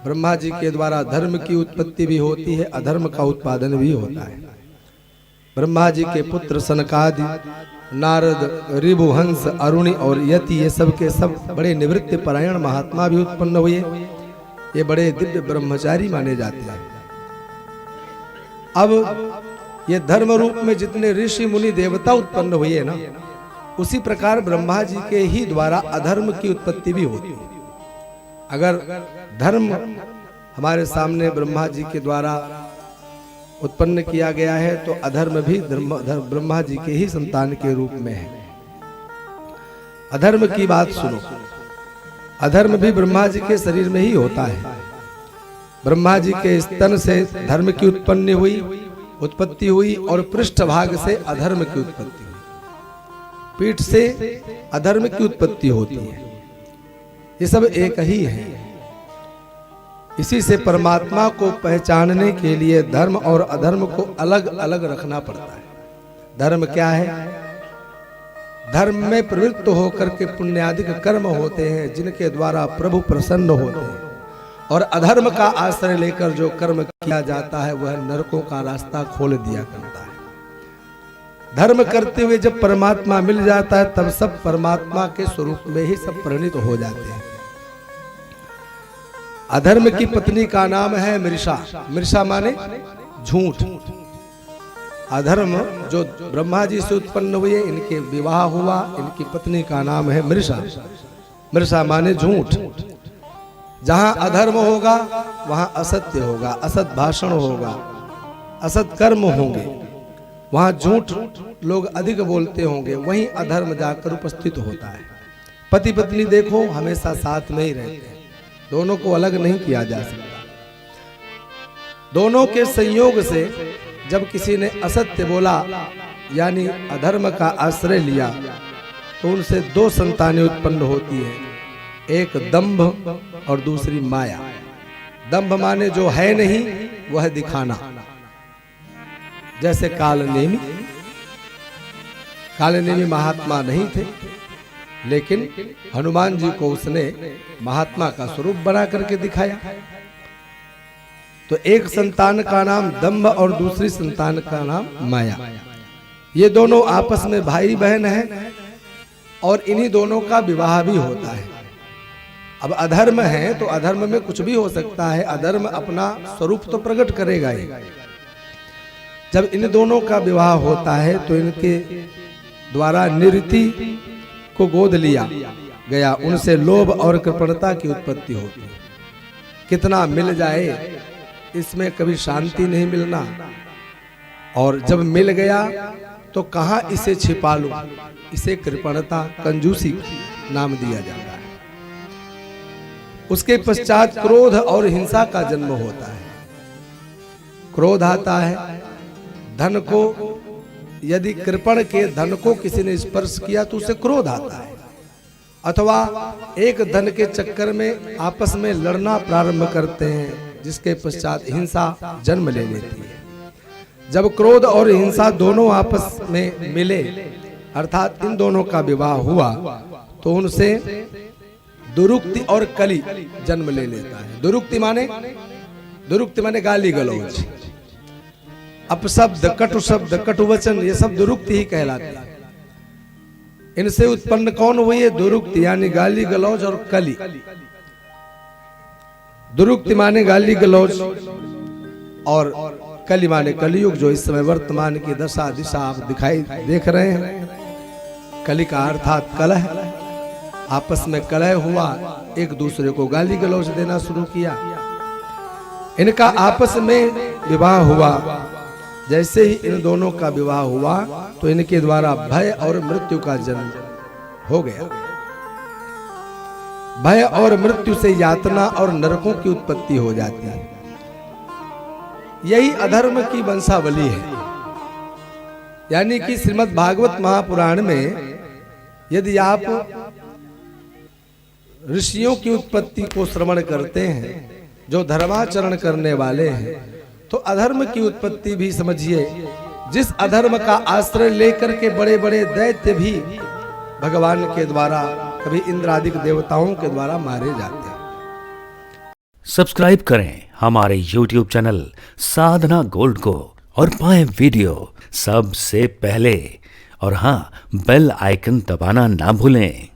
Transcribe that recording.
ब्रह्मा जी के द्वारा धर्म की उत्पत्ति भी होती है, अधर्म का उत्पादन भी होता है। ब्रह्मा जी के पुत्र सनकादि, नारद, ऋभुहंस, अरुणि और यति, ये सब के सब बड़े निवृत्ति परायण महात्मा भी उत्पन्न हुए। ये बड़े दिव्य ब्रह्मचारी माने जाते हैं। अब ये धर्म रूप में जितने ऋषि मुनि देवता उत्पन्न हुए ना, उसी प्रकार ब्रह्मा जी के ही द्वारा अधर्म की उत्पत्ति भी होती है। अगर धर्म हमारे सामने ब्रह्मा जी के द्वारा उत्पन्न किया गया है तो अधर्म भी ब्रह्मा जी के ही संतान के रूप में है। अधर्म की बात सुनो, अधर्म भी ब्रह्मा जी के शरीर में ही होता है। ब्रह्मा जी के स्तन से धर्म की उत्पत्ति हुई और पृष्ठभाग से अधर्म की उत्पत्ति हुई, पीठ से अधर्म की उत्पत्ति होती है। ये सब एक ही है। इसी से परमात्मा को पहचानने के लिए धर्म और अधर्म को अलग अलग रखना पड़ता है। धर्म क्या है? धर्म में प्रवृत्त होकर के पुण्यादिक कर्म होते हैं जिनके द्वारा प्रभु प्रसन्न होते हैं, और अधर्म का आश्रय लेकर जो कर्म किया जाता है वह नरकों का रास्ता खोल दिया करता है। धर्म करते हुए जब परमात्मा मिल जाता है तब सब परमात्मा के स्वरूप में ही सब परिणित हो जाते हैं। अधर्म की पत्नी का नाम है मृषा। मृषा माने झूठ। अधर्म जो ब्रह्मा जी से उत्पन्न हुए, इनके विवाह हुआ, इनकी पत्नी का नाम है मृषा। मृषा माने झूठ। जहां अधर्म होगा वहां असत्य होगा, असत भाषण होगा, असत कर्म होंगे, वहां झूठ लोग अधिक बोलते होंगे, वहीं अधर्म जाकर उपस्थित होता है। पति पत्नी देखो हमेशा साथ में ही रहते हैं, दोनों को अलग नहीं किया जा सकता। दोनों के संयोग से जब किसी ने असत्य बोला यानी अधर्म का आश्रय लिया तो उनसे दो संतानें उत्पन्न होती है, एक दंभ और दूसरी माया। दंभ माने जो है नहीं वह दिखाना, जैसे कालनेमी। कालनेमी महात्मा नहीं थे, लेकिन हनुमान जी को उसने महात्मा का स्वरूप बना करके दिखाया। तो एक संतान का नाम दंभ और दूसरी संतान का नाम माया। ये दोनों आपस में भाई बहन हैं और इन्हीं दोनों का विवाह भी होता है। अब अधर्म है तो अधर्म में कुछ भी हो सकता है, अधर्म अपना स्वरूप तो प्रकट करेगा ही। जब इन दोनों का विवाह होता है तो इनके द्वारा निरति को गोद लिया गया, उनसे लोभ और कृपणता की उत्पत्ति होती है। कितना मिल जाए इसमें कभी शांति नहीं मिलना, और जब मिल गया तो कहां इसे छिपा लूं, इसे कृपणता, कंजूसी नाम दिया जाता है। उसके पश्चात क्रोध और हिंसा का जन्म होता है। क्रोध आता है, धन को यदि कृपण के धन को किसी ने स्पर्श किया तो उसे क्रोध आता है, अथवा एक धन के चक्कर में आपस में लड़ना प्रारंभ करते हैं, जिसके पश्चात हिंसा जन्म ले लेती है। जब क्रोध और हिंसा दोनों आपस में मिले, अर्थात इन दोनों का विवाह हुआ, तो उनसे दुरुक्ति और कली जन्म ले लेता है। दुरुक्ति माने गाली गलौज, अपशब्द, कटु शब्द, कटु वचन, ये सब दुरुक्ति ही कहलाते हैं। इनसे उत्पन्न कौन हुई है? दुरुक्ति यानी गाली गलौज और कली। दुरुक्ति माने गाली गलौज और कली माने कलियुग, जो इस समय वर्तमान की दशा दिशा आप देख रहे हैं। कली का अर्थात कलह। आपस में कलह हुआ, एक दूसरे को गाली गलौज देना शुरू किया। इनका आपस में विवाह हुआ। जैसे ही इन दोनों का विवाह हुआ तो इनके द्वारा भय और मृत्यु का जन्म हो गया। भय और मृत्यु से यातना और नरकों की उत्पत्ति हो जाती है। यही अधर्म की वंशावली है। यानी कि श्रीमद् भागवत महापुराण में यदि आप ऋषियों की उत्पत्ति को श्रवण करते हैं, जो धर्माचरण करने वाले हैं, तो अधर्म की उत्पत्ति भी समझिए। जिस अधर्म का आश्रय लेकर के बड़े बड़े दैत्य भी भगवान के द्वारा, कभी इंद्रादिक देवताओं के द्वारा मारे जाते हैं। सब्सक्राइब करें हमारे YouTube चैनल साधना गोल्ड को और पाएं वीडियो सबसे पहले। और हाँ, बेल आइकन दबाना ना भूलें।